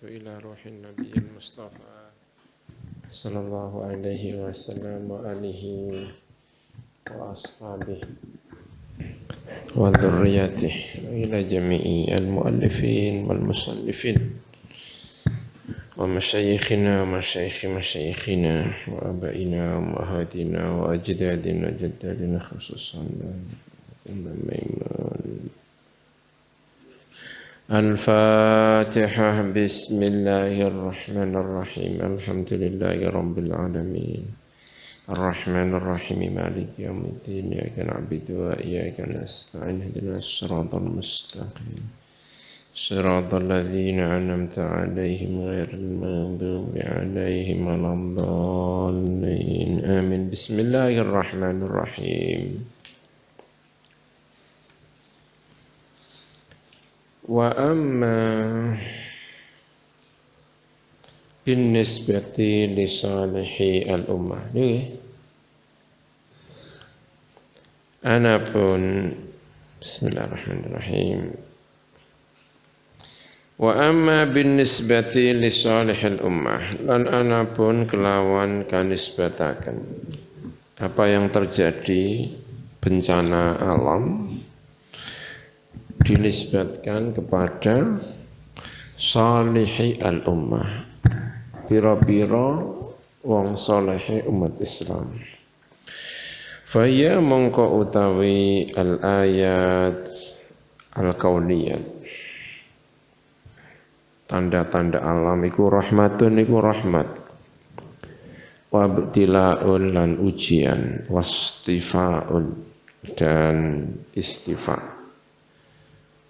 إلى روح النبي المصطفى صلى الله عليه وسلم وآله وأصحابه وذريته إلى جميع المؤلفين والمصنفين ومشايخنا ومشايخ مشايخنا وآبائنا وأمهاتنا وأجدادنا وجدادنا خصوصا الفاتحة. بسم الله الرحمن الرحيم. الحمد لله رب العالمين الرحمن الرحيم مالك يوم الدين إياك نعبد وإياك نستعين اهدنا الصراط المستقيم صراط الذين أنعمت عليهم غير المغضوب عليهم ولا الضالين آمين. بسم الله الرحمن الرحيم. Wa amma binisbati li salihi al-ummah. Anapun bismillahirrahmanirrahim. Wa amma binisbati li salihi al-ummah. Lan anapun kelawan kanisbataken apa yang terjadi bencana alam dinisbatkan kepada salihi al-ummah, pira-pira wong salihi umat Islam. Faya mongko utawi al-ayat al-kauniyah, tanda-tanda alam iku rahmatun iku rahmat, wa ibtilaun lan ujian, wastifaun dan istifa,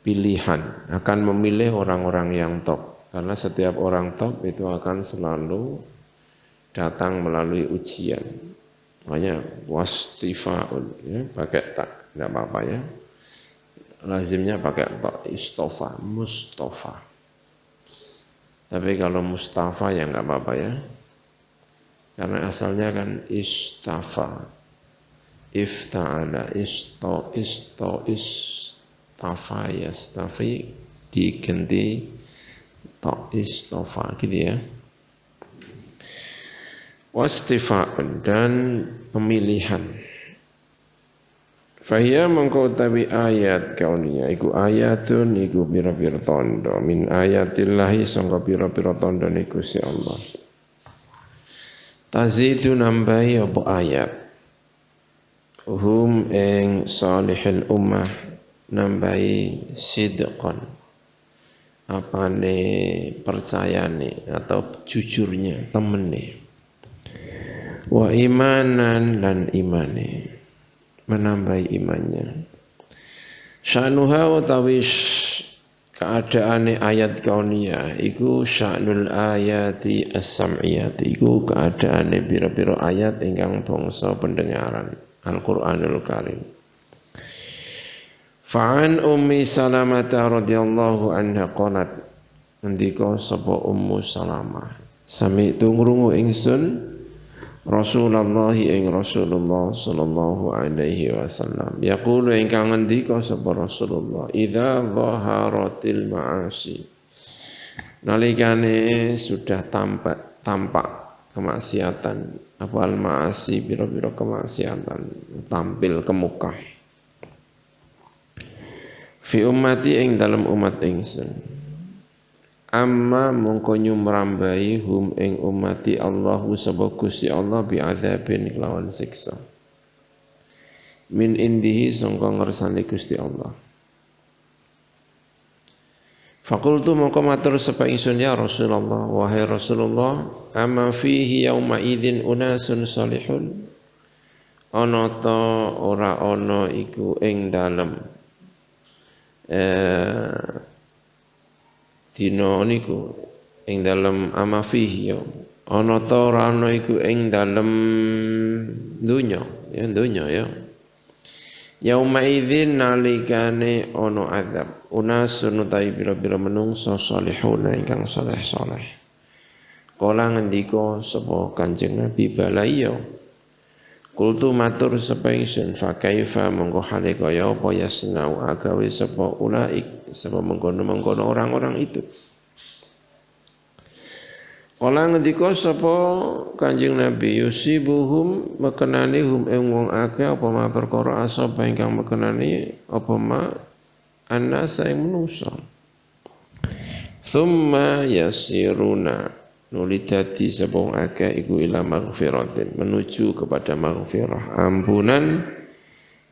pilihan, akan memilih orang-orang yang top, karena setiap orang top itu akan selalu datang melalui ujian. Makanya wastifaun, ya, pakai tak, tidak apa-apa ya. Lazimnya pakai tak, istofa, mustafa. Tapi kalau mustafa ya nggak apa-apa ya, karena asalnya kan istafa, ifta'ala, tafa yastafi diganti ta istofa gitu ya. Wastifa'un dan pemilihan. Fahiyya mengko utawi ayat kauniyah iku ayatun iku pira-pira tanda min ayatillahi sangka pira-pira tanda niku si Allah. Tazidu nambahi apa ayat hum ing salihil ummah nambahi sidqan, apane percayane atau jujurnya temene, wa imanan lan imane, menambahi imannya. Sya'nuha utawi keadaane ayat kauniyah iku sya'nul ayati as-sam'iyati, iku keadaane pira-pira ayat ingkang bangsa pendengaran Al-Qur'anul Karim. Fa'an Ummi Salamah radhiyallahu anha qalat, ngendika sapa Ummu Salamah, sami tungrungu ingsun Rasulullah ing Rasulullah sallallahu alaihi wasallam yaqulu ingkang ngendika sapa Rasulullah, idza dhaharatil ma'asi, nalikane sudah tampak kemaksiatan, apa al-ma'asi pira-pira kemaksiatan tampil ke muka, fi ummati ing dalam umat ingsun, amma mongko nyumrambai hum ing ummati Allahu sapa Gusti Allah bi adzabin kelawan siksa, min indihi sangka ngersane Gusti Allah. Fakultu mongko matur sapa ingsun, ya Rasulullah, wahai Rasulullah, amma fihi yauma idzin unasun salihun, ana ta ora ana iku ing dalem dina niku ing dalem amafihi, ana ta ora ana iku ing dalem dunya ya. Yauma idzin nalikane ana azab, unasun utawi pira-pira menungso salihuna ingkang saleh-saleh. Kala ngendika sapa Kanjeng Nabi, balaiya. Kultu matur sapa ingsun, fa kaifa mongko hale kaya apa yasnau agawe sapa ulaik, sapa mengkono-mengkono orang-orang itu. Kala ngendika sapa Kanjeng Nabi yusibuhum mekenani hum ing wong akeh apa ma perkara asaba ingkang mekenani apa ma anasa ing manusa. Summa yasiruna nuli dadi sapa wong akeh iku ila maghfiratin menuju kepada maghfirah ampunan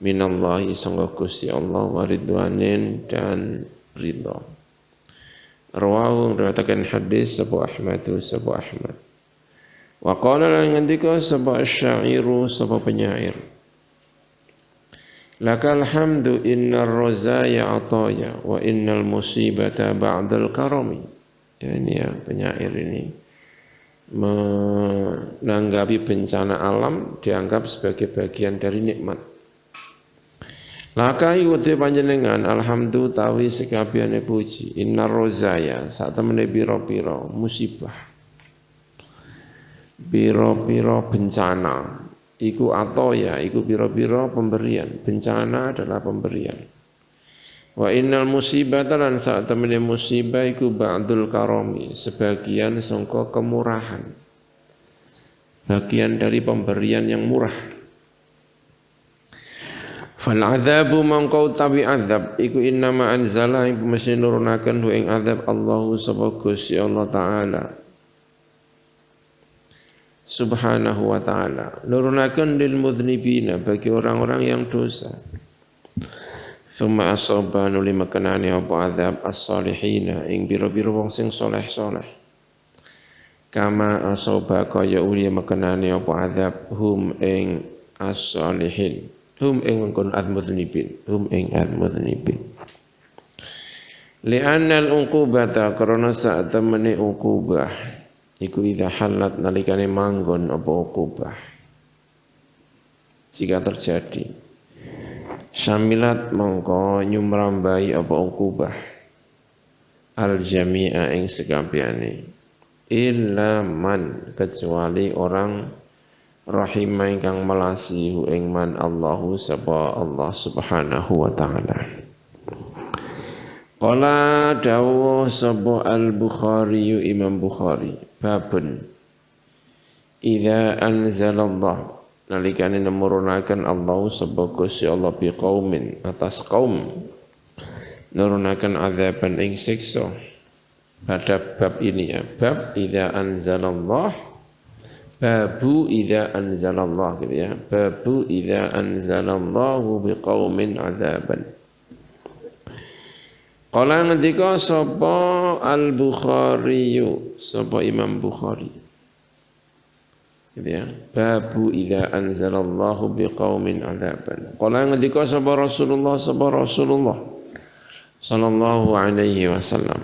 minallahi sangga Gusti Allah wa ridwanin dan ridha. Rawahu meriwayatkan hadis sapa Ahmad. Wa qala lan ngendika sapa syairu sapa penyair. Lakal hamdu innar rozaya ataya wa innal musibata ba'dal karami. Ya, ini ya penyair ini menanggapi bencana alam dianggap sebagai bagian dari nikmat. Lakai wate panjenengan alhamdulillah tawi sekabehane puji innar rozaya sak temene pira-pira musibah pira-pira bencana iku atoya iku pira-pira pemberian. Bencana adalah pemberian. Wa innal musibata lan sak temene musibah iku ba'dul karami sebagian sangka kemurahan, bagian dari pemberian yang murah. Fal adzabu mangkau tabi azab iku innama anzala ing mesti nurunaken ing azab Allahu sapa Gusti Allah taala subhanahu wa taala nurunaken lil mudznibina bagi orang-orang yang dosa. Summa asaba nuli makanane apa azab as-salihina ing bira-bira wong sing saleh-saleh. Kama asaba kaya uli makanane apa azab hum ing as-salihin. Hum ing kon al-mudznibin, li'anna al-uqubata karena saat temene uqubah iku idza halat nalikane manggon apa uqubah jika terjadi syamilat mongko nyumrambai apa uqubah al-jami'a ing sekabehane illa man kecuali orang rahimah ingkang melasi hu ing man Allahu sapa Allah subhanahu wa ta'ala. Qala dawuh sapa al-Bukhari Imam Bukhari babun idza anzalallah nalikane nurunaken Allah sapa Gusti Allah bi qaumin atas kaum nurunaken azaban ing siksa. Pada bab ini ya bab idza anzalallah babu idza anzalallah gitu ya. Babu idza anzalallahu biqaumin adzaban. Qala ngendika sapa Al-Bukhari, sapa Imam Bukhari. Gitu ya. Babu idza anzalallahu biqaumin adzaban. Qala ngendika sapa Rasulullah sallallahu alaihi wasallam.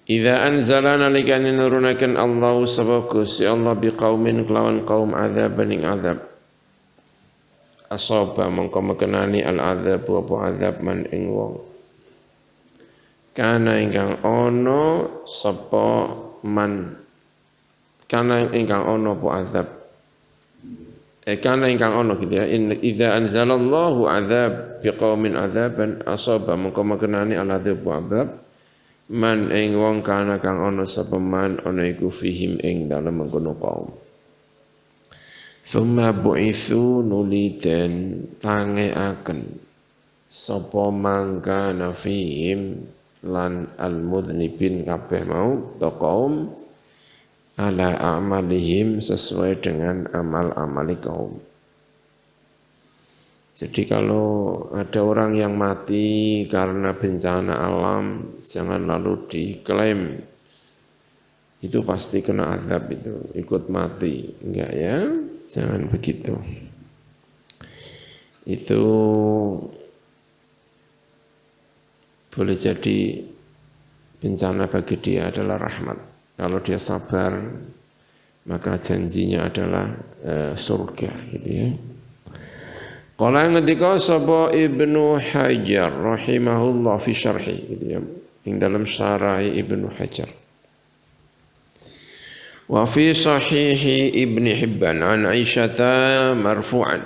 Idza anzala nalikane nurunaken Allah sapa Gusti Allah biqaumin kelawan kaum adzaban ing azab. Asaba mongko mekenani al azab apa azab man ing wong. Kana ingkang ana sapa man. Kana ingkang ana apa azab. Kana ingkang ana gitu ya. Idza anzalallahu azab biqaumin adzaban asaba mongko mekenani al azab wa azab. Man ing wong kana kang ana sapa man ana iku fihim ing dalem mengkono kaum. Summa bu'itsu nuliten tangeaken sapa mangka fihim lan al-mudznibin kabeh mau ta kaum ala a'malihim sesuai dengan amal-amali kaum. Jadi kalau ada orang yang mati karena bencana alam, jangan lalu diklaim itu pasti kena azab itu, ikut mati. Enggak ya, jangan begitu. Itu boleh jadi bencana bagi dia adalah rahmat. Kalau dia sabar, maka janjinya adalah surga gitu ya. Qala ngendika sapa Ibnu Hajar rahimahullah fi syarhi gitu ya. Ing dalam syarah Ibnu Hajar. Wa fi sahih Ibnu Hibban an Aisyah marfu'an.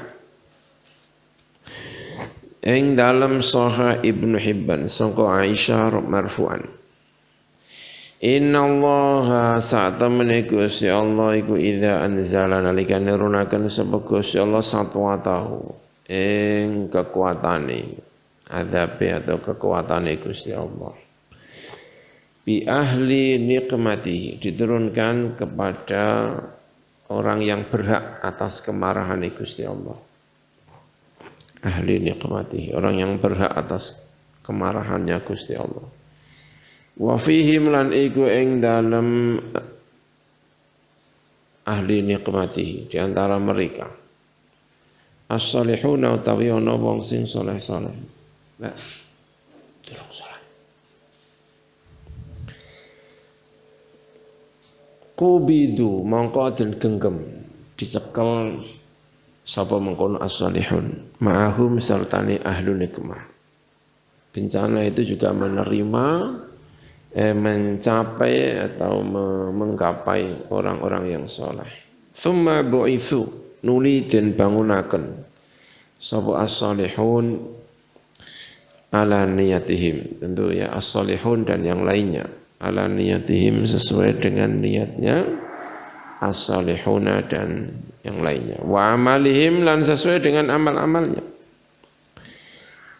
Ing dalam sahih Ibnu Hibban sangka Aisyah marfu'an. Innallaha sa'tamene Gusti Allah iku idza anzala nalika nurunaken sapa Gusti Allah satwatahu ing kekuatane adabe atau kekuatane Gusti Allah bi ahli nikmati diturunkan kepada orang yang berhak atas kemarahan Gusti Allah. Ahli nikmati orang yang berhak atas kemarahannya Gusti Allah. Wa fihim lan iku ing dalem ahli nikmatihi di antara mereka as-salihuna utawi ana wong sing saleh-saleh. Nah, durung salat. Kubidu mongko den genggam dicekel sapa mengkono as-salihun ma'ahum sertane ahlu nikmah. Bencana itu juga menerima mencapai atau menggapai orang-orang yang soleh. Thumma bu'ithu nuli den bangunaken sapa as-salihun ala niyatihim. Tentu ya as-salihun dan yang lainnya ala niyatihim sesuai dengan niatnya as-salihuna dan yang lainnya. Wa amalihim lan sesuai dengan amal-amalnya.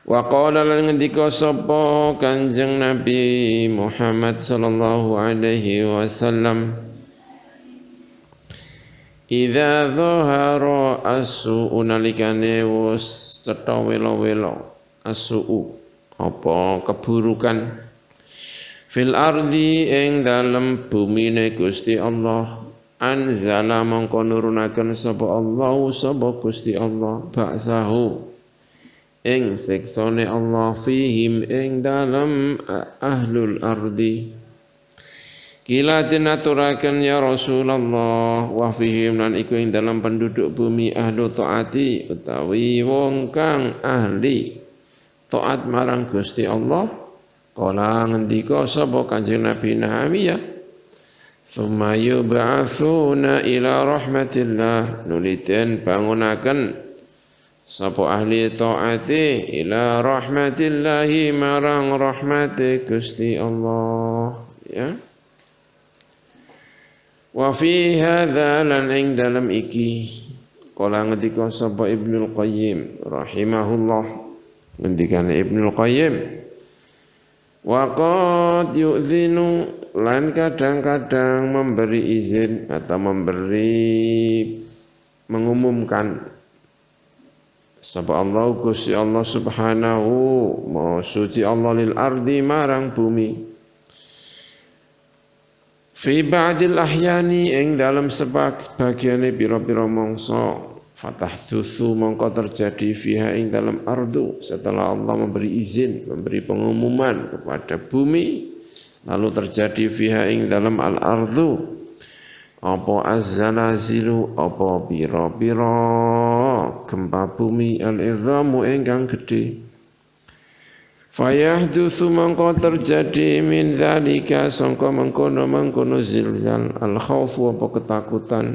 Wa qala lan ngendika sapa Kanjeng Nabi Muhammad sallallahu alaihi wasallam idza dhahara as-su'u nalikane wis cetha welo-welo as-su'u apa keburukan fil ardi ing dalem bumine Gusti Allah anzala mongko nurunaken sapa Allah sapa Gusti Allah ba'sahu ing siksane Allah fihim ing dalam ahlul ardi kila tinaturaken ya Rasulullah wa fihim lan iku ing dalam penduduk bumi ahlu taati utawi wong kang ahli taat marang Gusti Allah kala ngendika sapa Kanjeng Nabi Nahmiyah summa yub'atsuna ila rahmatillah nuliten bangunaken sapa ahli taati ila rahmatillahi marang rahmati Gusti Allah ya wa fi hadza lan ing dalam iki kala ngendika sapa Ibnul Qayyim rahimahullah ngendikane Ibnul Qayyim wa qad yu'zinu lan kadang-kadang memberi izin atau mengumumkan sapa Allah Gusti Allah Subhanahu wa suci Allah lil ardi marang bumi fi ba'dil ahyani ing dalam sebagiane pira-pira mangsa fatahdusu mongko terjadi fiha ing dalam ardu setelah Allah memberi izin memberi pengumuman kepada bumi lalu terjadi fiha ing dalam al ardu apa az-zalazilu apa pira-pira gempa bumi al-idhamu ingkang gedhe fayahdutsu mangko terjadi min zalika sangka mengkono zilzal al-khaufu apa ketakutan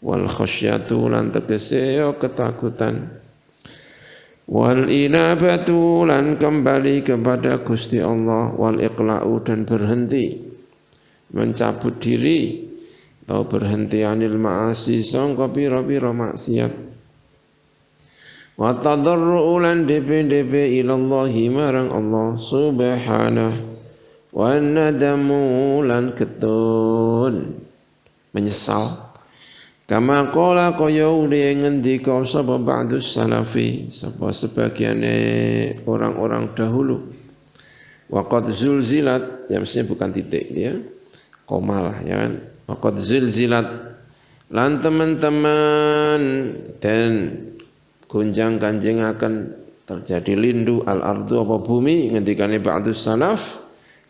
wal khasyatu lan tegese ketakutan wal inabatu lan kembali kepada Gusti Allah wal iqla'u dan berhenti mencabut diri atau berhenti anil ma'asi sangka pira-pira maksiat wa tadarru lan dp ilallahi marang Allah subhanahu wa nadamu lan ketun menyesal kama qala kaya uli ngendika sapa ba'dus salafi sapa sebagiane orang-orang dahulu wa qad zulzilat ya mestinya bukan titik ya koma lah ya kan waqad zilzilat lan teman-teman dan gunjang ganjing akan terjadi lindu al-ardu apa bumi ngendikane ba'dus salaf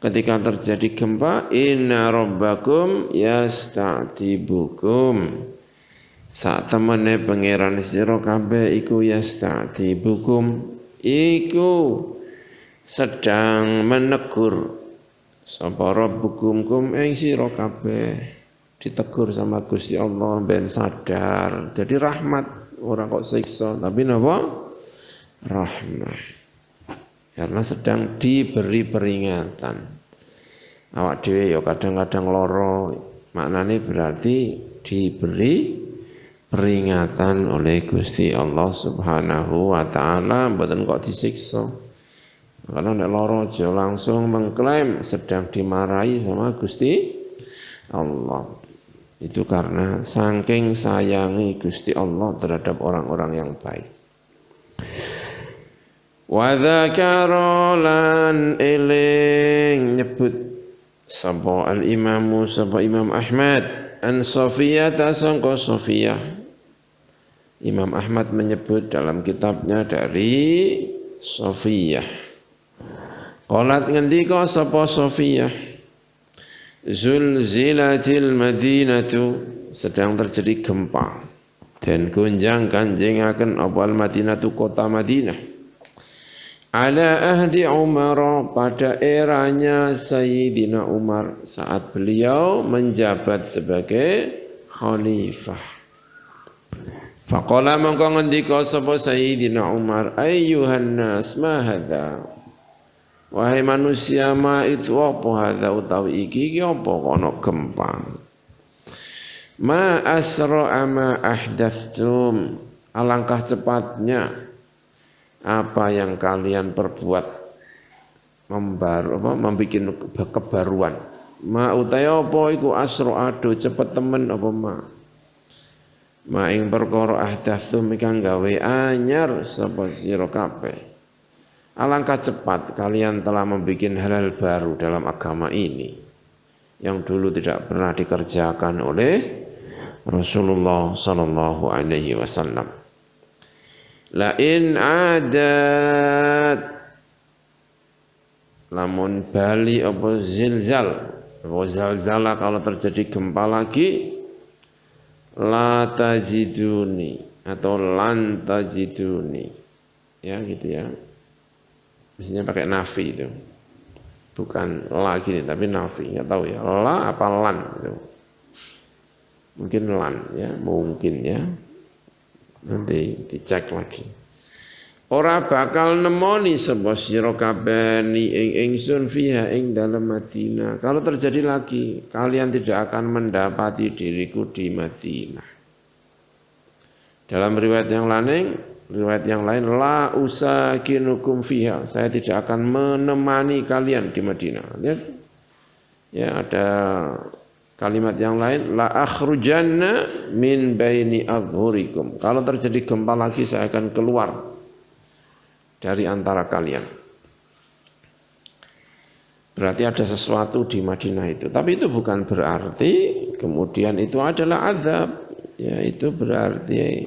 ketika terjadi gempa inna rabbakum yasta'tibukum sak temene pangeran sira kabeh iku yasta'tibukum iku sedang menegur sapa rabbukum kum ing sira kabeh ditegur sama Gusti Allah ben sadar jadi rahmat orang kok siksa tapi napa rahmat karena sedang diberi peringatan Awak dhewe ya kadang-kadang lara, maknane berarti diberi peringatan oleh Gusti Allah Subhanahu wa taala, mboten kok disiksa. Karena nek lara aja langsung mengklaim sedang dimarahi sama Gusti Allah. Itu karena saking sayangi Gusti Allah terhadap orang-orang yang baik. Wa dzakara lan eling nyebut sapa al-imamu sapa Imam Ahmad an Safiyah tasangka Safiyah. Imam Ahmad menyebut dalam kitabnya dari Safiyah. Qalat ngendika sapa Safiyah, zulzilatil madinatu, sedang terjadi gempa dan gonjang kanjengaken apa al-Madinatu kota Madinah. Ala ahdi Umar, pada eranya Sayyidina Umar saat beliau menjabat sebagai khalifah. Faqala mongko ngendika sapa Sayyidina Umar, ayyuhan nas ma hadza, wahai manusia ma itu apa hadza utawi iki apa kono gempa. Ma asra ma ahdatstum, alangkah cepatnya apa yang kalian perbuat, membuat kebaruan. Ma utai apa iku asro ado cepet temen apa ma ing perkara ahdatsum kang gawe anyar sapa sira kabeh. Alangkah cepat kalian telah membuat hal-hal baru dalam agama ini yang dulu tidak pernah dikerjakan oleh Rasulullah sallallahu alaihi wasallam. La in adat, lamun bali apa zilzal, apa zalzala kalau terjadi gempa lagi, la tajiduni atau lan tajiduni, ya gitu ya. Biasanya pakai nafi itu, bukan la gini tapi nafi, nggak tahu ya. La apa lan itu? Mungkin lan ya, mungkin ya. Nanti dicek lagi. Ora bakal nemoni sapa sira kabeh ing ingsun fiha ing dalam Madinah. Kalau terjadi lagi, kalian tidak akan mendapati diriku di Madinah. Dalam riwayat yang lain la usakinukum fiha, saya tidak akan menemani kalian di Madinah. Lihat. Ya, ada kalimat yang lain, la akhrujanna min baini adhurikum. Kalau terjadi gempa lagi saya akan keluar dari antara kalian. Berarti ada sesuatu di Madinah itu. Tapi itu bukan berarti kemudian itu adalah azab. Ya, itu berarti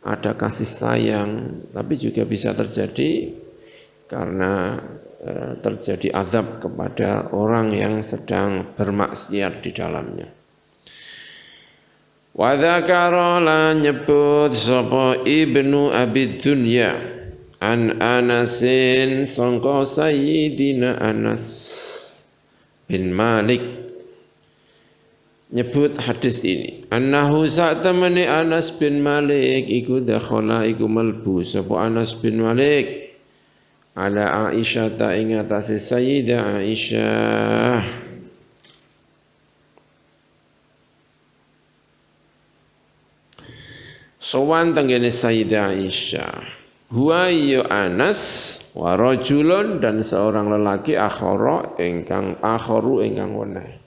ada kasih sayang. Tapi juga bisa terjadi karena terjadi azab kepada orang yang sedang bermaksiat di dalamnya. Wa dzakara lan nyebut sapa Ibnu Abi Dunya an Anasin sangka Sayyidina Anas bin Malik nyebut hadis ini. Annahu sa'tamani Anas bin Malik iku dakhala iku malbu sapa Anas bin Malik ala Aisyah ta ing atase Sayyidah Aisyah. Sowan tenggene Sayyidah Aisyah. Huwa ya Anas wa rajulun, dan seorang lelaki akharu ingkang weneh.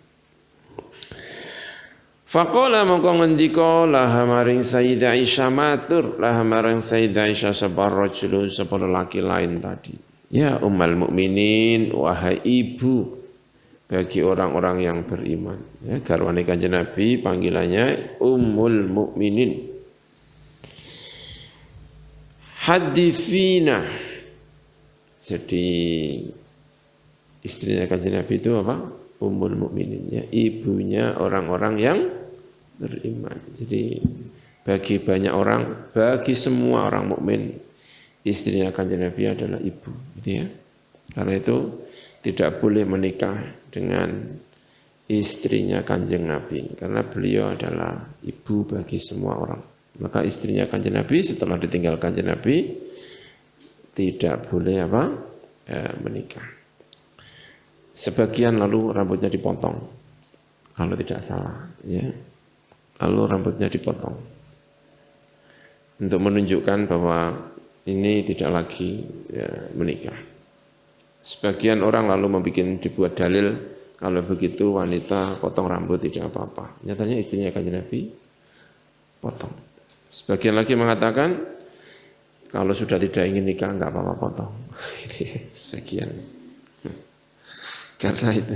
Faqala mongko ngendika laha maring Sayyidah Aisyah matur laha maring Sayyidah Aisyah sapa rajulun sapa lelaki lain tadi. Ya ummul mukminin, wahai ibu bagi orang-orang yang beriman. Ya, garwane Kanjeng Nabi panggilannya ummul mukminin. Hadithina. Jadi istrinya Kanjeng Nabi itu apa? Ummul mukminin, ya, ibunya orang-orang yang beriman. Jadi bagi banyak orang, bagi semua orang mukmin, istrinya Kanjeng Nabi adalah ibu, gitu ya. Karena itu tidak boleh menikah dengan istrinya Kanjeng Nabi, karena beliau adalah ibu bagi semua orang. Maka istrinya Kanjeng Nabi setelah ditinggal Kanjeng Nabi tidak boleh menikah. Sebagian lalu rambutnya dipotong, kalau tidak salah, ya. Lalu rambutnya dipotong untuk menunjukkan bahwa ini tidak lagi ya, menikah. Sebagian orang lalu dibuat dalil kalau begitu wanita potong rambut tidak apa-apa. Nyatanya istrinya Kanjeng Nabi potong. Sebagian lagi mengatakan kalau sudah tidak ingin nikah enggak apa-apa potong. Ini sebagian. Karena itu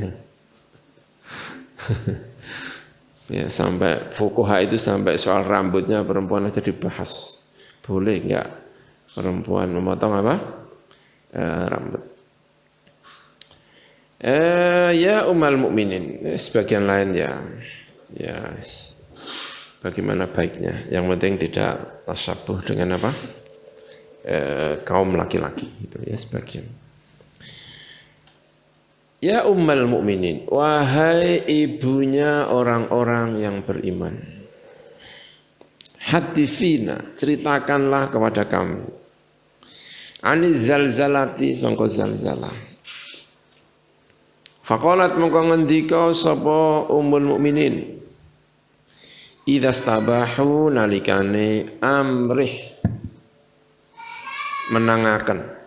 ya sampai fuqaha itu sampai soal rambutnya perempuan aja dibahas. Boleh enggak perempuan memotong apa? Rambut. Ya ummul mukminin. Sebagian lain ya bagaimana baiknya. Yang penting tidak tasabuh dengan apa? Kaum laki-laki itu ya sebagian. Ya ummul mukminin, wahai ibunya orang-orang yang beriman. Hadithina, ceritakanlah kepada kami. Aniz zalzalati sangka zalzalah. Faqalat mongko ngendika sapa ummul mukminin. Idza stabahu nalikane amrih menangaken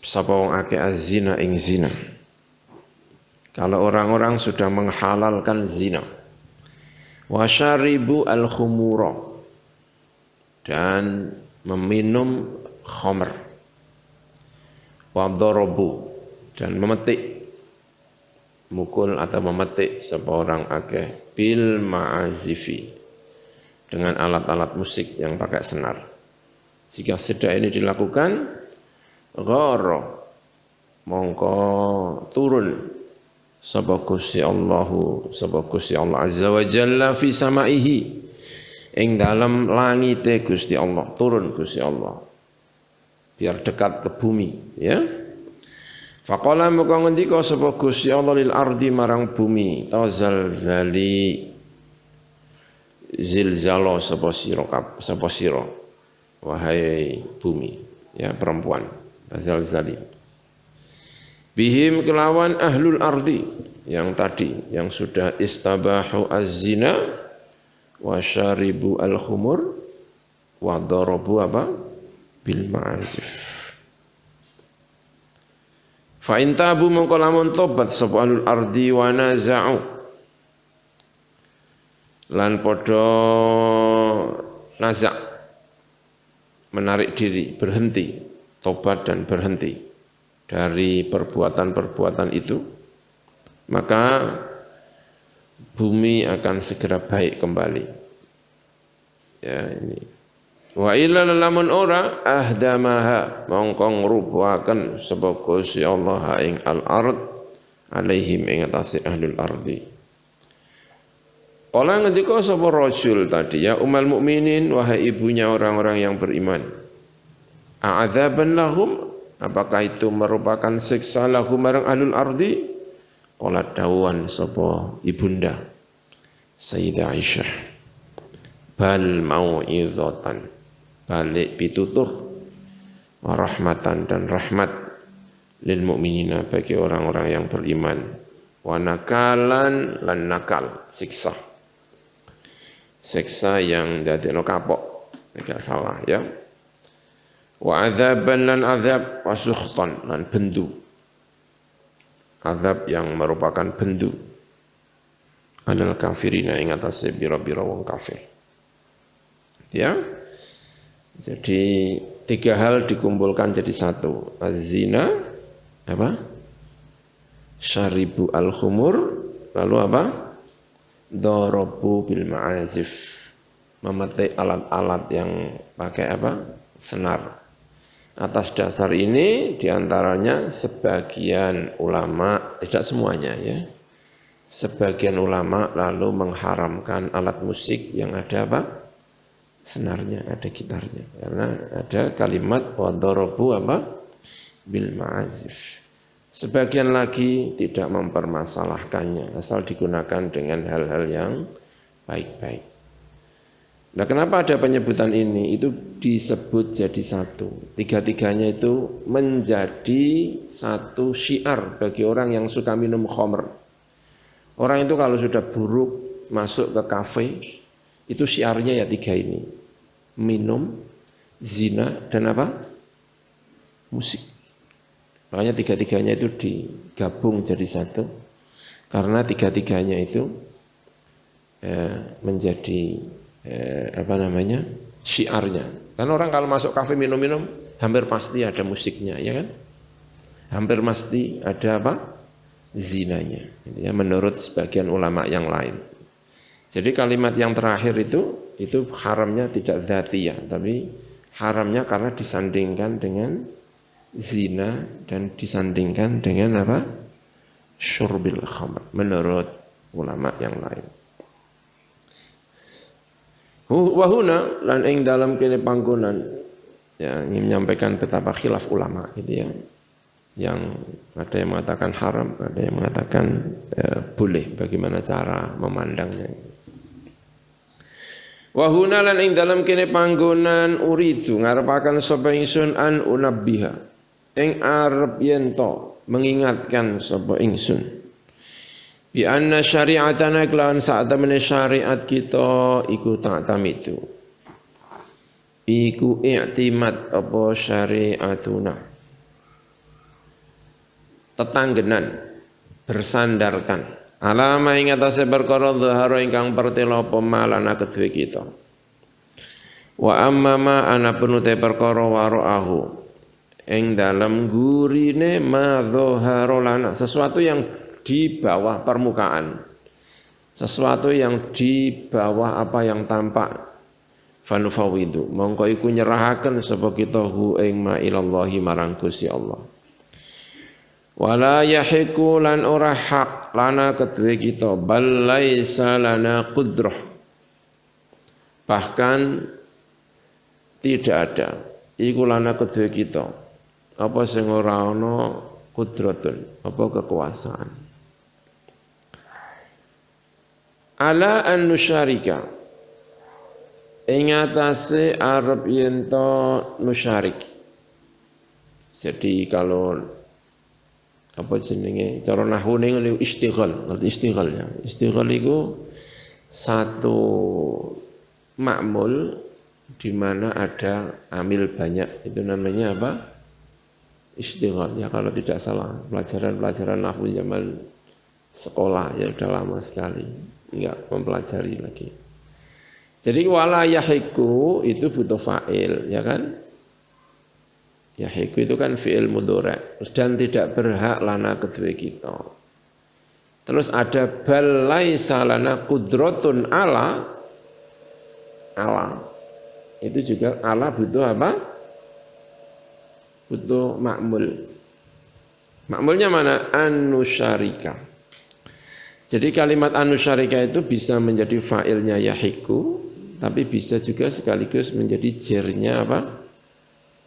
sapa wong akeh az-zina ing zina. Kalau orang-orang sudah menghalalkan zina. Wa syaribu al-khumura dan meminum khamr. Wa darabu dan memetik mukul atau memetik sapa orang akeh bil ma'azifi dengan alat-alat musik yang pakai senar. Jika sedang ini dilakukan ghara mongko turun sapa Gusti Allah azza wa jalla fi samaihi ing dalam langite Gusti Allah, turun Gusti Allah biar dekat ke bumi ya. Faqala mongko ngendika sapa Gusti Allah lil ardi marang bumi tazalzali zilzalo sapa sira wahai bumi ya perempuan zalzali bihim kelawan ahlul ardi yang tadi yang sudah istabahu az-zina wa syaribu al-khumur wa darabu apa bil ma'azif. Fa in tabu mongko lamun tobat sapa ahlul ardi wa naza'u lan padha nazak menarik diri berhenti tobat dan berhenti dari perbuatan-perbuatan itu, maka bumi akan segera baik kembali. Ya ini. Wa illa lamun ora ahdamaha mongko ngrubuhaken sapa Gusti Allah ing al-ard alaihim ing atase ahlul ardi. Kala ngendika sapa rajul tadi ya ummul mukminin wahai ibunya orang-orang yang beriman. A'adzaban lahum, apakah itu merupakan siksa lahum marang ahlul ardi? Qala dawan sapa ibunda Sayyidah Aisyah. Bal mau'izatan, balik pitutur wa rahmatan dan rahmat lil mukminina bagi orang-orang yang beriman. Wa nakalan lan nakal, siksa. Siksa yang dadekno kapok, tidak salah ya. Wa adzaban lan azab wa sukhtan lan bendu. Azab yang merupakan bendu. Anal kafirina ing atase bira-bira wong kafir. Ya. Jadi tiga hal dikumpulkan jadi satu. Az-zina apa? Syaribu al-khumur, lalu apa? Darabu bil ma'azif. Memetik alat-alat yang pakai apa? Senar. Atas dasar ini diantaranya sebagian ulama, tidak semuanya ya, sebagian ulama lalu mengharamkan alat musik yang ada apa? Senarnya, ada gitarnya. Karena ada kalimat wadarabu apa? Bil ma'azif. Sebagian lagi tidak mempermasalahkannya, asal digunakan dengan hal-hal yang baik-baik. Nah, kenapa ada penyebutan ini? Itu disebut jadi satu. Tiga-tiganya itu menjadi satu syiar bagi orang yang suka minum khamr. Orang itu kalau sudah buruk masuk ke kafe, itu syiarnya ya tiga ini. Minum, zina, dan apa? Musik. Makanya tiga-tiganya itu digabung jadi satu. Karena tiga-tiganya itu menjadi syiarnya. Karena orang kalau masuk kafe minum-minum hampir pasti ada musiknya, ya kan? Hampir pasti ada apa? Zinanya. Ya, menurut sebagian ulama yang lain. Jadi kalimat yang terakhir itu haramnya tidak dzatiyah, tapi haramnya karena disandingkan dengan zina dan disandingkan dengan apa? Syurbil khamr menurut ulama yang lain. Wahuna lan ing dalam kene panggonan ya ingin menyampaikan betapa khilaf ulama gitu ya. Yang ada yang mengatakan haram, ada yang mengatakan boleh, bagaimana cara memandangnya. Wahuna lan ing dalam kene panggonan uridu ngarepaken sapa ingsun an unabbiha ing arep yen to mengingatkan sapa ingsun bi anna syari'atana kelawan sak temene syariat kita iku ta'tamidu iku i'timad apa syari'atuna tetanggenan bersandarkan alama ing atase perkara zahara ingkang pertela apa malana kedue kita wa amma ma ana penute perkara waraahu ing dalam gurine ma zahara lana sesuatu yang di bawah permukaan, sesuatu yang di bawah apa yang tampak. Fanufawidu mongko iku nyerahaken sapa kita hu ing ma ilallahi marang Gusti Allah. Wala yahiku lan ora hak lana kedue kita bal laisa lana qudrah. Bahkan tidak ada iku lana kedue kita apa sing ora ana qudratun apa kekuasaan. Ala an nusyarika ing atase arep yen to nusyarik. Jadi kalau apa jenenge cara nahune ngene istighal, ngerti istighal ya. Istighal iku satu ma'mul di mana ada amil banyak. Itu namanya apa? Istighal ya kalau tidak salah. Pelajaran nahwu zaman sekolah ya udah lama sekali. Enggak mempelajari lagi. Jadi wala yahiku itu butuh fa'il, ya kan? Yahiku itu kan fi'il mudhari' dan tidak berhak lana kedua kita. Terus ada bal laisa lana qudratun ala. Itu juga ala butuh apa? Butuh ma'mul. Ma'mulnya mana? An-nusyarika. Jadi kalimat anusyarika itu bisa menjadi fa'ilnya yahiku, tapi bisa juga sekaligus menjadi jernya apa?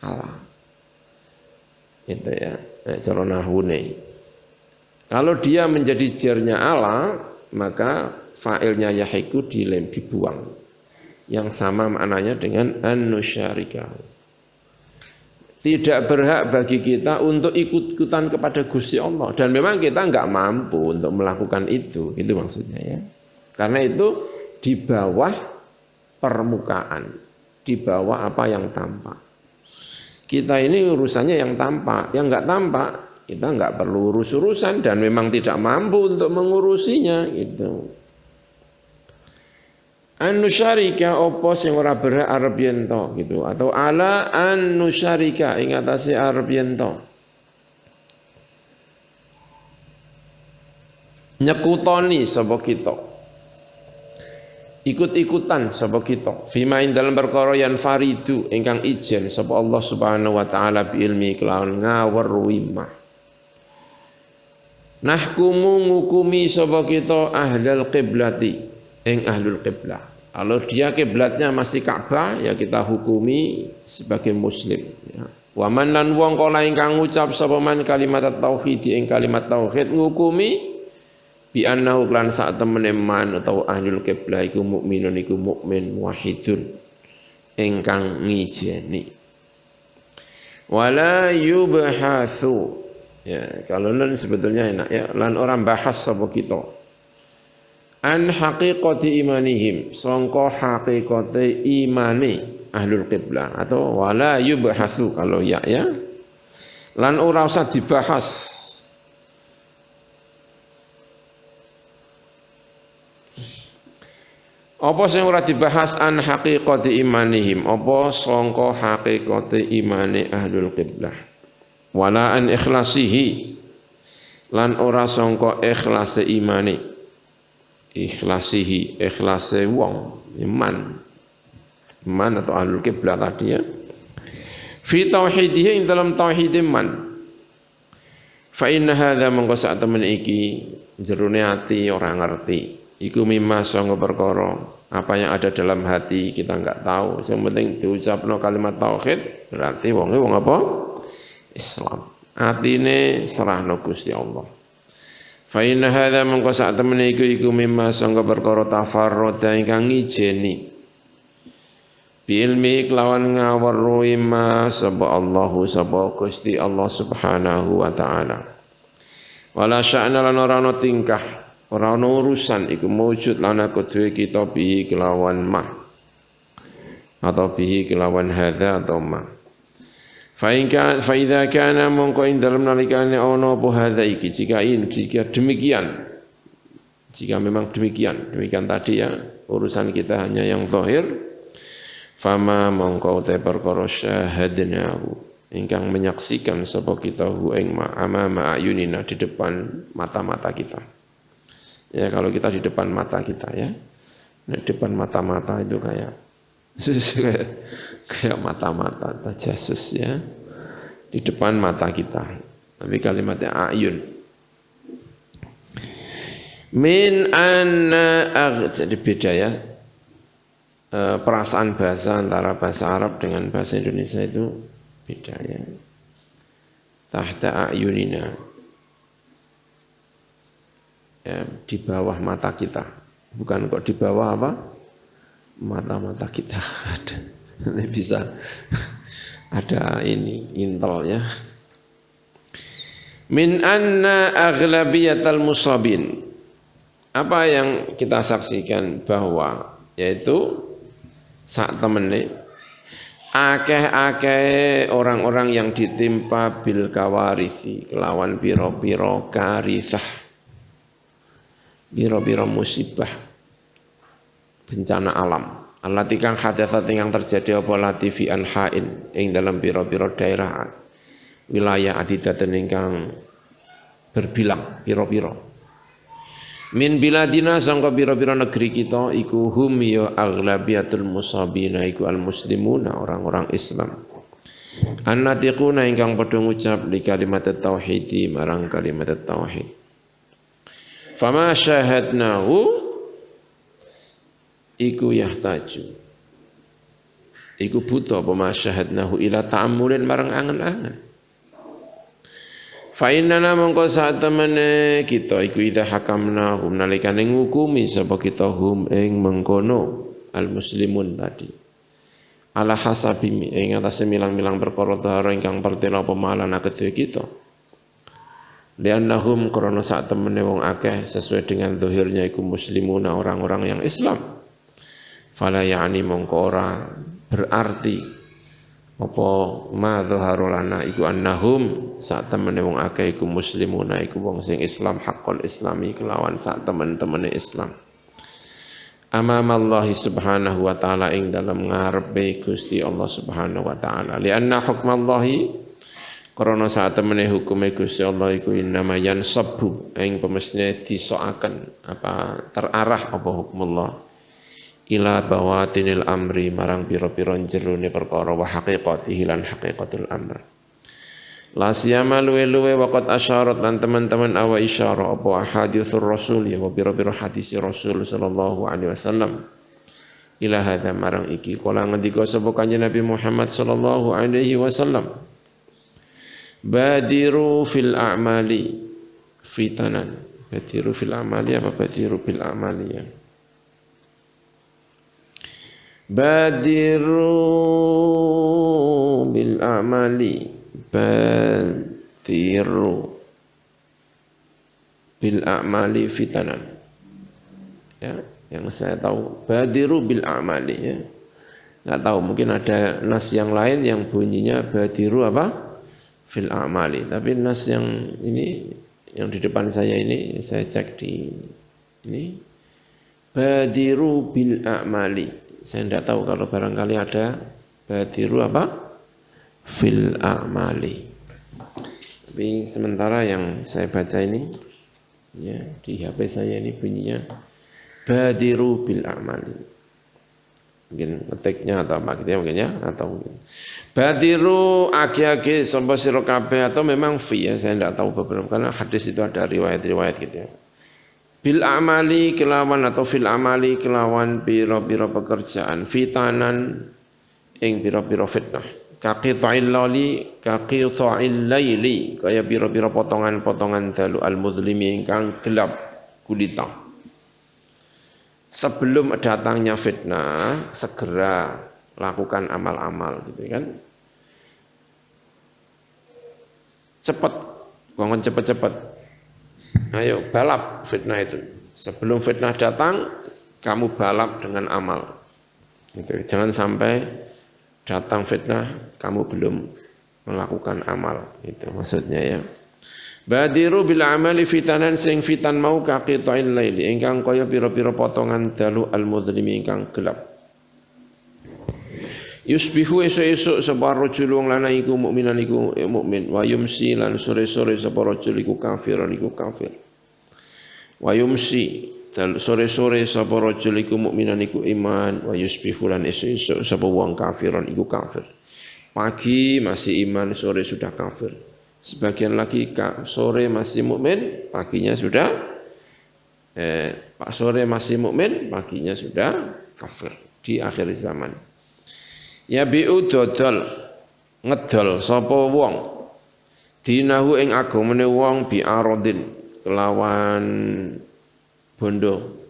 Allah. Itu ya, cara nahwune. Kalau dia menjadi jernya Allah, maka fa'ilnya yahiku dibuang. Yang sama maknanya dengan anusyarika. Tidak berhak bagi kita untuk ikut-ikutan kepada Gusti Allah. Dan memang kita enggak mampu untuk melakukan itu maksudnya ya. Karena itu di bawah permukaan, di bawah apa yang tampak. Kita ini urusannya yang tampak, yang enggak tampak kita enggak perlu urus-urusan dan memang tidak mampu untuk mengurusinya gitu. An-nusyarika apa sing ora berhak arep yen to gitu atau ala an-nusyarika ing atase arep yen to nyekutoni sapa kita ikut-ikutan sapa kita fima ing dalam perkara yan faridu ingkang ijen sapa Allah Subhanahu wa taala bi ilmi kelawan ngaweruhi mah nahkumu ngukumi sapa kita ahlul qiblati ing ahlul qiblah. Kalau dia kiblatnya masih Ka'bah ya kita hukumi sebagai muslim ya. Wa man lan wong kala ingkang ngucap sapa man kalimat tauhid ing kalimat tauhid ngukumi bi annahu lan sak temene man utawa ahlul qiblah iku mukminun iku mukmin wahidun ingkang ngijeni wala yubhatsu ya kalau lan sebetulnya enak ya lan orang bahas sapa kita an haqiqati imanihim sangka haqiqate imane ahlul qiblah atau wala yubhatsu kalau ya lan ora usah dibahas apa sing ora dibahas an haqiqati imanihim apa sangka haqiqate imane ahlul qiblah wala an ikhlasihi lan ora sangka ikhlase imane ikhlasihi ikhlase wong iman atau ahlul qiblah tadi ya fi tauhidihi ing dalam tauhid iman fa inna hadza mangko sak temen iki jerone ati ora ngerti iku mimma sanga perkara apa yang ada dalam hati kita enggak tahu yang penting diucapno kalimat tauhid berarti wong apa Islam atine serahno Gusti Allah fa inna hadza mangko sak temene iku mimma sanga perkara tafarrada ingkang ngijeni bi ilmi kelawan ngaweruhi ma sapa Allahu sapa Gusti Allah Subhanahu wa taala wala sya'na lan ora ana tingkah ora ana urusan iku mujud lan kedue kita bihi kelawan mah atau bihi kelawan hadza atau mah fa idza kana mongko ing dalem nalikane ana apa hadza iki jika demikian jika memang demikian tadi ya urusan kita hanya yang zahir fama mongko te perkara syahadnahu ingkang menyaksikan sapa kita hu ing amama ayunina di depan mata-mata kita. Ya kalau kita di depan mata kita ya, di depan mata-mata itu kayak mata-mata tajasus ya, di depan mata kita. Tapi kalimatnya ayun. Min anna jadi beda ya. Perasaan bahasa antara bahasa Arab dengan bahasa Indonesia itu beda ya. Tahta ayunina. Ya, di bawah mata kita, bukan kok di bawah apa mata-mata kita ada bisa ada ini intel ya min anna aghlabiyatal musabin apa yang kita saksikan bahwa yaitu sak temene akeh-akeh orang-orang yang ditimpa bil kawarisi kelawan piro-piro karisah biro-biro musibah bencana alam allati kang hadatsat yang terjadi apa latifi anhain ing dalam biro-biro daerah wilayah adidaten ingkang berbilang biro-biro min biladina sangka biro-biro negeri kita iku hum ya aghlabiyatul musabina iku al muslimuna orang-orang Islam annatiquna ingkang padha ngucap li kalimat tauhid marang kalimat tauhid fama syahadnahu iku yahtaju iku butuh apa ma syahadnahu ila ta'ammulin marang angen-angen fa innana mongko saat temene kita iku idza hakamna hum nalikane ngukumi sapa kita hum ing mengkono al muslimun tadi ala hasabi ing atase milang-milang perkara dhahara ingkang pertela apa malana kedue kita liannahum krana sak temene wong akeh sesuai dengan zahirnya iku muslimuna orang-orang yang Islam fala ya'ni mongko ora berarti apa ma zaharulana iku annahum sak temene wong akeh iku muslimuna iku wong sing Islam haqqul islami kelawan sak temen-temene Islam amamallahi subhanahu wa ta'ala ing dalam ngarepe Gusti Allah subhanahu wa ta'ala lianna hukmallahi karena saat temene hukume Gusti Allah iku innama yansabu ing pemesne disoaken apa terarah apa hukumullah ila bawatinil amri marang pira-pira jerone perkara wa haqiqatihi lan haqiqatul amr la siyama luwe-luwe waqat asyarat lan teman-teman awa isyara apa haditsur rasul ya wa pira-pira hadis Rasul sallallahu alaihi wasallam ila hadza marang iki kala ngendika sapa kanjeng Nabi Muhammad sallallahu alaihi wasallam badiru fil a'mali fitanan Badiru fil amali apa badiru bil amali ya? Badiru bil amali. Badiru bil amali fitanan. Ya, yang saya tahu badiru bil amali ya. Enggak tahu, mungkin ada nas yang lain yang bunyinya badiru apa? Fil amali. Tapi nas yang ini yang di depan saya ini saya cek di ini badiru bil amali. Saya tidak tahu kalau barangkali ada badiru apa? Fil amali. Tapi sementara yang saya baca ini ya di HP saya ini bunyinya badiru bil amali. Mungkin ngetiknya atau apa gitu ya mungkin ya, atau mungkin badiru agi-agi sapa sira kabeh, atau memang fi ya, saya tidak tahu beberapa karena hadis itu ada riwayat-riwayat gitu ya. Bil amali kelawan atau fil amali kelawan pira-pira pekerjaan fitanan ing pira-pira fitnah kaqita'il laili kaya pira-pira potongan-potongan dalu al-muzlimi ingkang gelap gulita. Sebelum datangnya fitnah segera lakukan amal-amal gitu kan. Cepat, bangun cepat-cepat. Ayo balap fitnah itu. Sebelum fitnah datang, kamu balap dengan amal. Gitu. Jangan sampai datang fitnah, kamu belum melakukan amal. Itu maksudnya ya. Badiru bil amali fitanan sing fitan mau kaqita'il laili ingkang kaya pira-pira potongan dalu al-mudhlimi ingkang gelap. Yusbihu esuk-esuk sapa rajul wong lanang iku mukminan iku mukmin, wa yumsi lan sore-sore sapa rajul iku kafiran iku kafir. Wa yumsi sore-sore sapa rajul iku mukminan iku iman, wa yusbihu lan esuk-esuk sapa wong kafiran iku kafir. Pagi masih iman, sore sudah kafir. Sebagian lagi sore masih mukmin, paginya sudah sore masih mukmin, paginya sudah kafir di akhir zaman. Ya bi'u dodol ngedol sapa wong dinahu ing agamane wong bi aradin kelawan bondo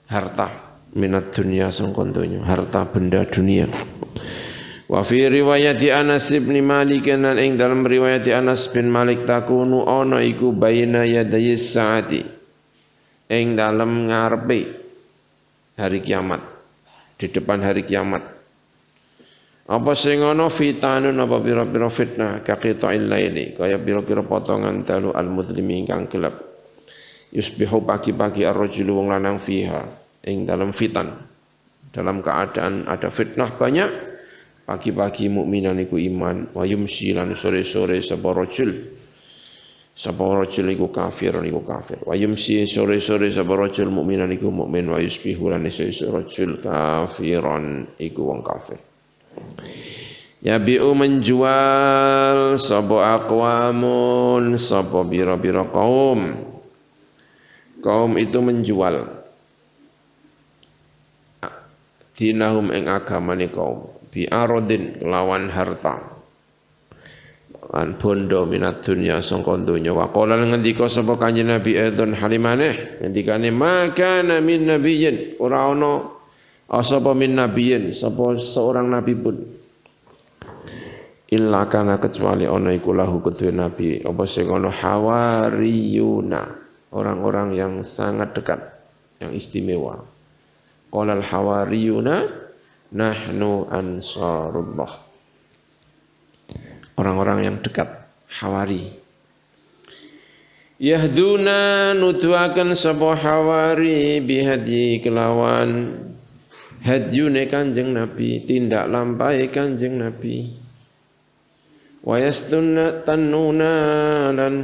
harta minat dunia sangka donya, harta benda dunia. Wa fi riwayat Anas bin Malik lan ing dalam riwayat Anas bin Malik takunu ana iku baina yaday saati ing dalam ngarepe hari kiamat, di depan hari kiamat. Apa sing ana fitanun apa pira-pira fitnah kaqita'il laili kaya pira-pira potongan dalu al-muzlimi ingkang gelap. Yusbihu pagi-pagi ar-rajulu wong lanang fiha ing dalam fitan, dalam keadaan ada fitnah banyak. Pagi-pagi mukminan iku iman, wa yumsi lan sore-sore sapa rajul iku kafir iku kafir. Wa yumsi sore-sore sapa rajul mukminan iku mukmin, wa yusbihu lan sore rajul kafiran iku wong kafir. Ya bi'u menjual sapa aqwamun sapa bira-bira kaum itu menjual dinahum ing agamane kaum bi aradin lawan harta lan bondo minat dunya sangka donya. Wa qala ngendika sapa kanjeng Nabi adzon halimaneh ngendikane maka min nabiyyin ora ana asapa min nabiyin sapa seorang nabi pun illa kana kecuali ana iku lahu kedue nabi apa sing ana hawariyuna orang-orang yang sangat dekat yang istimewa. Qala al hawariyuna nahnu ansarullah, orang-orang yang dekat hawari. Yahduna nuduaken sapa hawari bihadi kelawan hadyune Kanjeng Nabi, tindak lampahe Kanjeng Nabi. Wa yastunna lan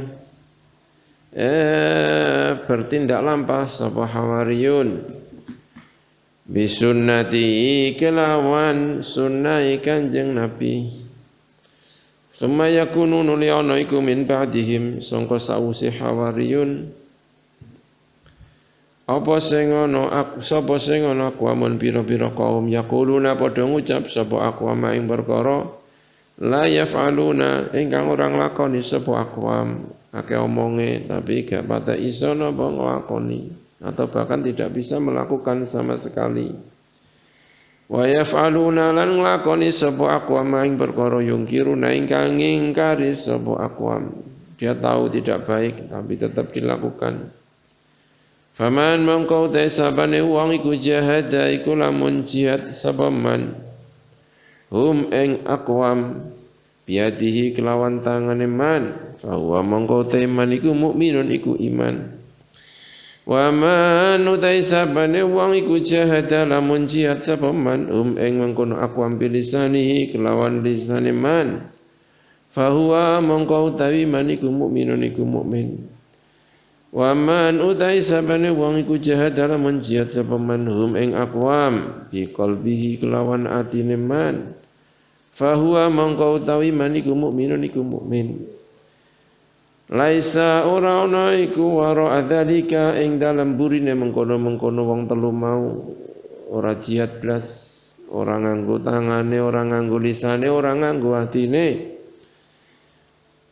bertindak lampah sapa hawariyun bisunnati kelawan sunnah Kanjeng Nabi. Summa yakunu nuli ana iku min ba'dihim sangka sawise hawariyun apa sing ana sapa sing ana aqwamun pira-pira kaum yaquluna padha ngucap sapa aqwama ing perkara la yaf'aluna ingkang orang lakoni sapa aqwam akeh omonge tapi gak pada iso napa nglakoni atau bahkan tidak bisa melakukan sama sekali. Wa yaf'aluna lan nglakoni sapa aqwam ing perkara yungkiruna ingkang ngingkari sapa aqwam. Dia tahu tidak baik tapi tetap dilakukan. Faman mongko te sabane wong iku jahada iku lamun jihad sapa man hum ing aqwam biadihi kelawan tangane man fa huwa mongko te man iku mukminun iku iman wa man utai sabane wong iku jahada lamun jihad sapa man hum ing mengkono aqwam bilisanihi kelawan lisane man fa huwa mongko utawi man iku mukminun iku mukmin wa man utai sabane wong iku jahada lamun jihad sapa man hum ing aqwam bi qalbihi kelawan atine man fahuwa mongko utawi man iku mukminun iku mukmin laisa ora ana iku wara adzalika ing dalem burine mengkono-mengkono wong telu mau ora jihad blas ora nganggo tangane ora nganggo lisane ora nganggo atine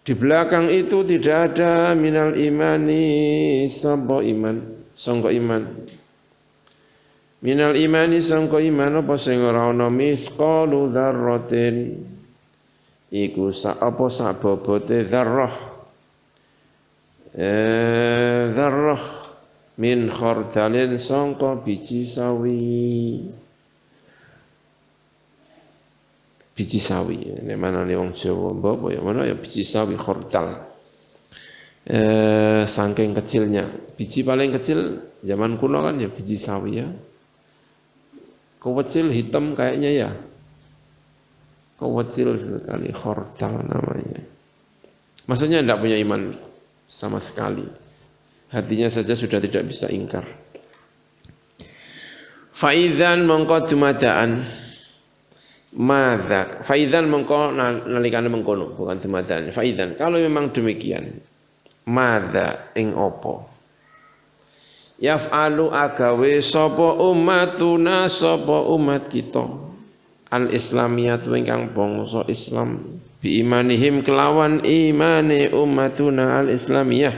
di belakang itu tidak ada minal imani sangka iman minal imani sangka iman apa sing ora ana misqalu dzarratin iku sak apa sak bobote dzarrah min khardalin sangka biji sawi nek manane wong Jawa mbok ya mana ya biji sawi khardal saking kecilnya biji paling kecil zaman kuno kan ya biji sawi ya. Kecil hitam kayaknya ya. Kecil sekali khordal namanya. Maksudnya tidak punya iman sama sekali. Hatinya saja sudah tidak bisa ingkar. Faizan mongko dumadaan madza. Faizan mongko nalikane mengkono bukan dumadaan. Faizan kalau memang demikian. Madza ing opo? Yaf'alu agawe sapa ummatuna sapa umat kita al-islamiyat ingkang bangsa Islam bi imanihim kelawan imane ummatuna al-islamiyah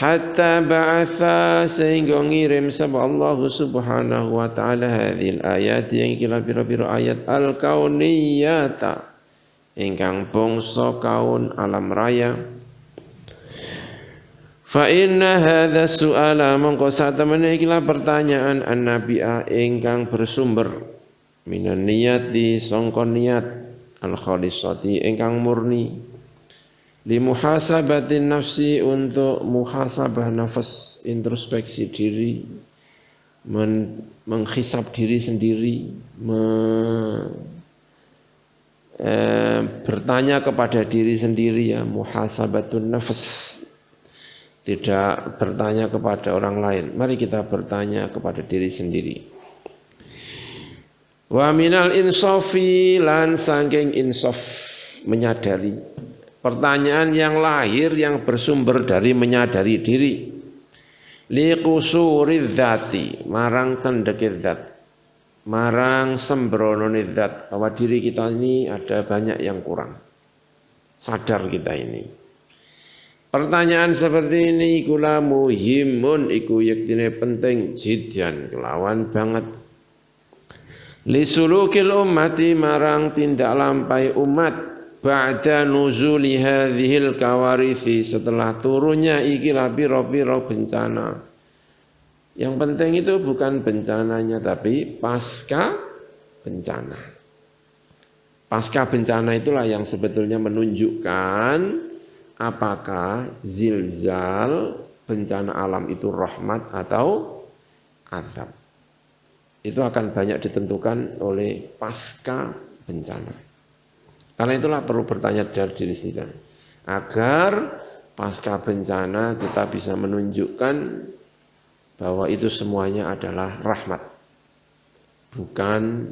hatta ba'atha sehingga ngirim sapa Allah subhanahu wa ta'ala hadhil ayat yang kira pira-pira ayat al-kauniyata ingkang bangsa kaun alam raya. Fa inna hadza su'ala mongko satemene ikilah pertanyaan an-nabi'a ingkang bersumber minan niyati sangka niat al-khalisati ingkang murni li muhasabatin nafsi untuk muhasabah nafas introspeksi diri menghisab diri sendiri bertanya kepada diri sendiri ya muhasabatun nafas tidak bertanya kepada orang lain. Mari kita bertanya kepada diri sendiri. Wa minal insafi lan saking insaf menyadari. Pertanyaan yang lahir yang bersumber dari menyadari diri. Li qusuriz dzati marang cendeke zat. Marang sembronone zat bahwa diri kita ini ada banyak yang kurang. Sadar kita ini. Pertanyaan seperti ini ikulah muhimun iku yektine penting jidyan kelawan banget li sulukil ummati marang tindak lampai umat ba'da nuzuli hadhil kawarithi setelah turunnya ikilah pira-pira bencana. Yang penting itu bukan bencananya tapi pasca bencana. Pasca bencana itulah yang sebetulnya menunjukkan apakah zilzal bencana alam itu rahmat atau azab. Itu akan banyak ditentukan oleh pasca bencana. Karena itulah perlu bertanya dari diri kita. Agar pasca bencana kita bisa menunjukkan bahwa itu semuanya adalah rahmat. Bukan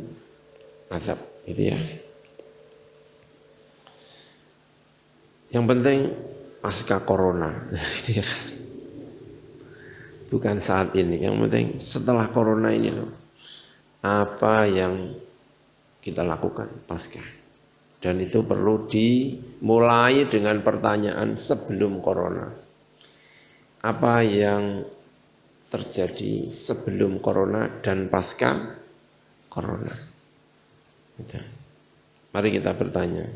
azab. Gitu ya. Yang penting pasca corona. Bukan saat ini. Yang penting setelah corona ini loh. Apa yang kita lakukan pasca. Dan itu perlu dimulai dengan pertanyaan sebelum corona. Apa yang terjadi sebelum corona dan pasca corona? Gitu. Mari kita bertanya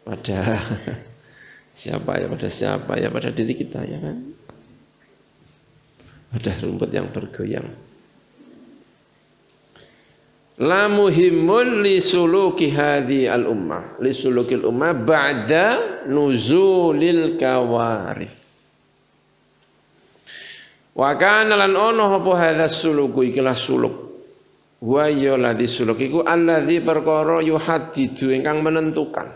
pada siapa ya, pada diri kita ya kan? Pada rumput yang bergoyang. La muhimmun li suluki hadhi al-ummah, li sulukil ummah ba'da nuzulil kawarith. Wa kana lan ono apa hadha suluku ikilah suluk. Wa ya ladzi suluk iku alladzi perkara yuhaddidu ingkang menentukan.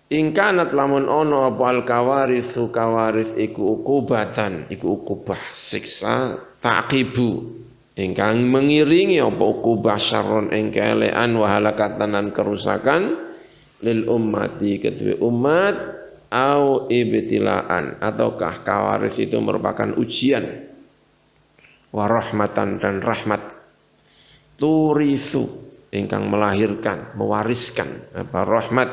Ingkanat lamun ono apa al-kawarithu kawarith iku ukubatan, iku ukubah siksa taqibu ingkang mengiringi apa ukubah syarron ing keelean wa halakatan lan kerusakan lil ummati kedue umat au ibtilaan ataukah kawaris itu merupakan ujian wa rahmatan dan rahmat turithu ingkang melahirkan mewariskan apa rahmat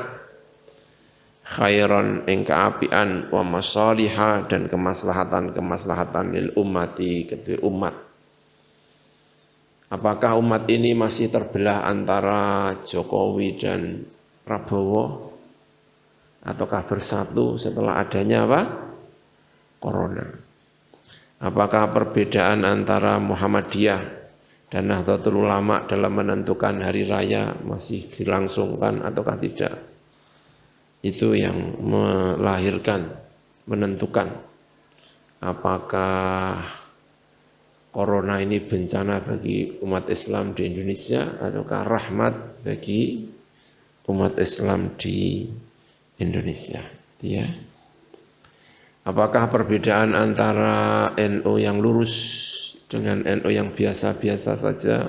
khairon ing kaapian wa masaliha dan kemaslahatan lil ummati kedue umat. Apakah umat ini masih terbelah antara Jokowi dan Prabowo? Ataukah bersatu setelah adanya apa? Corona. Apakah perbedaan antara Muhammadiyah dan Nahdlatul Ulama dalam menentukan hari raya masih dilangsungkan ataukah tidak? Itu yang melahirkan, menentukan apakah Corona ini bencana bagi umat Islam di Indonesia ataukah rahmat bagi umat Islam di Indonesia? Ya. Apakah perbedaan antara NU yang lurus dengan NU yang biasa-biasa saja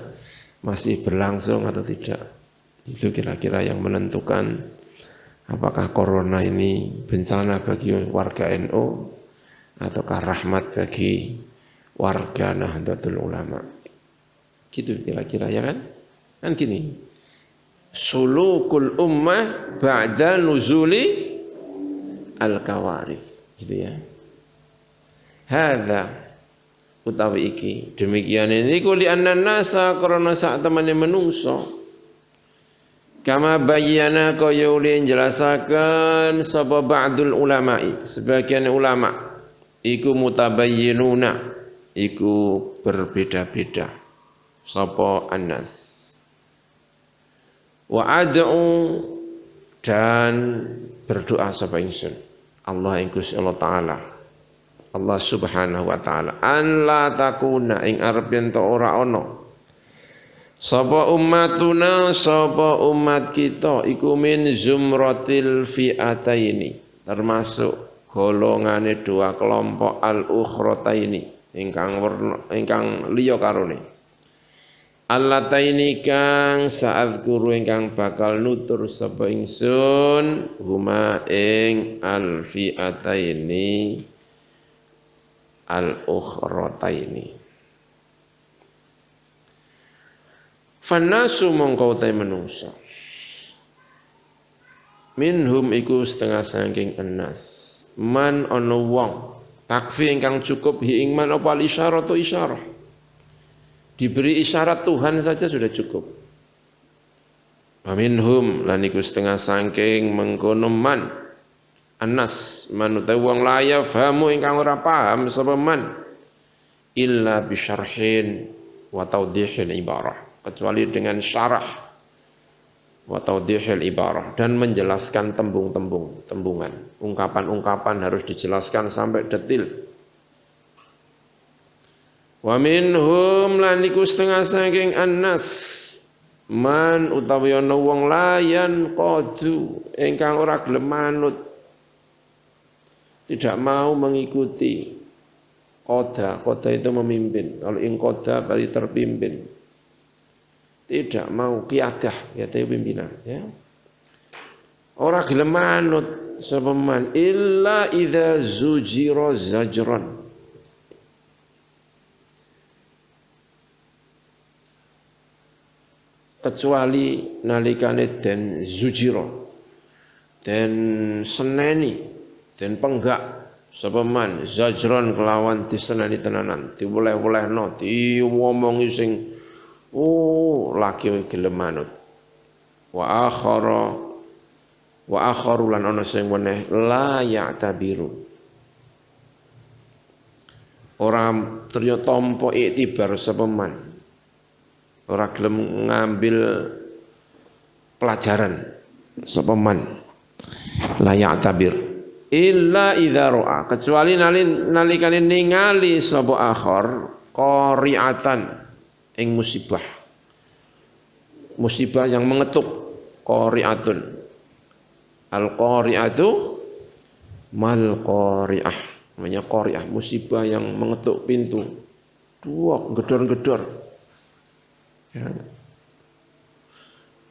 masih berlangsung atau tidak? Itu kira-kira yang menentukan apakah Corona ini bencana bagi warga NU ataukah rahmat bagi warga Nahdlatul Ulama. Gitu kira-kira ya kan? Kan gini. Sulukul ummah ba'da nuzuli al-kawarith. Gitu ya. Hadza utawi iki demikian ini kuli anna nasa karena sak temene menungso kama bayyana kaya ulin jelasaken sapa ba'dul ulama'i sebagian ulama iku mutabayyinuna iku berbeda-beda sapa annas wa ad'u dan berdoa sapa ingsun Allah ing Gusti Allah taala Allah subhanahu wa taala an la takuna ing arep yen to ora ana sapa ummatuna sapa umat kita iku min zumratil fi'ataini termasuk golongane dua kelompok al-ukhrataini ingkang liya karone allataini kang saat guru ingkang bakal nutur sapa ingsun huma ing al-fi'ataini al-ukhrataini fannasu mongko te menungsa minhum iku setengah saking ennas man ana wong takfi ingkang cukup hi ing man apa isyaratu isyarah. Diberi isyarat Tuhan saja sudah cukup. Aminhum lan iku setengah saking mengkono man anas man utawi wong laya fahamu ingkang ora paham sapa man illa bisyarhin wa tawdihil ibarah kecuali dengan syarah wa tawdihil ibarah dan menjelaskan tembungan, ungkapan-ungkapan harus dijelaskan sampai detil. Wa minhum lan iku setengah saking annas man utawi ana wong layan qadu ingkang ora gelem manut tidak mau mengikuti qada itu memimpin kalau ing qada bari terpimpin tidak mau qiyadah pimpinan ya ora gelem manut sapa man illa idza zujira zajran kecuali nalikane den zujira den seneni den penggak sapa man zajron kelawan diseneni tenanan diwoleh-wolehno diomongi sing laki gelem manut wa akharu lan ana sing weneh la ya'tabiru ora ternyata tampa iktibar sapa man ora gelem ngambil pelajaran sapa man la ya'tabir illa idza ra'a kecuali nalikane ningali sapa akhar qari'atan ing musibah yang mengetuk qari'atun al qari'atu mal qari'ah namanya qari'ah musibah yang mengetuk pintu duak gedor-gedor ya.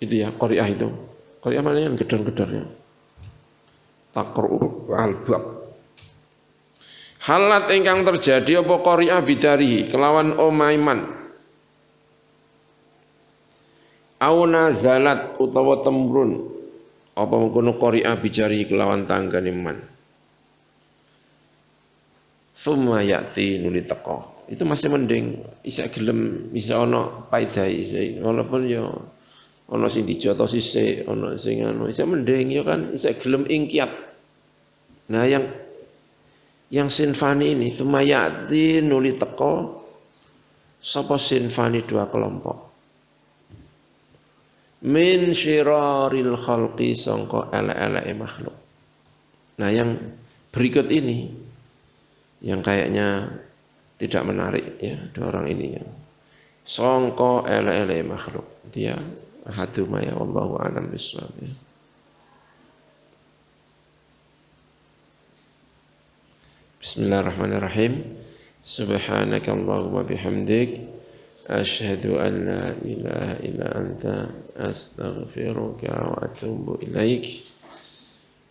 Itu ya qari'ah itu qari'ah maknanya gedor-gedor ya taqru al-bab halat ingkang terjadi apa qari'ah bidari kelawan omaiman auna zalat utawa tembrun apa mengkono qari'ah bidari kelawan tanggane man summa ya'ti nuli teko itu masih mending isa gelem bisa ana paedahe isih walaupun ya ana sing dijotos isih ana sing anu isa mending ya kan isa gelem ingkiat. Nah yang sinfani ini sumayati nuli teko sapa sinfani dua kelompok min syiraril khalqi sangka elek-eleke makhluk. Nah yang berikut ini yang kayaknya tidak menarik ya dua orang ini ya sangka elek-eleke makhluk dia haduma ya wallahu a'lam bishawab ya. Bismillahirrahmanirrahim. Subhanakallahumma bihamdik asyhadu an la ilaha illa anta astaghfiruka wa atubu ilaik.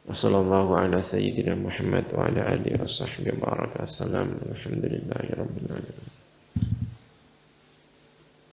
Wa sallallahu ala sayyidina Muhammad wa ala alihi wa sahbihi baraka. Assalamu alhamdulillahi rabbil alamin.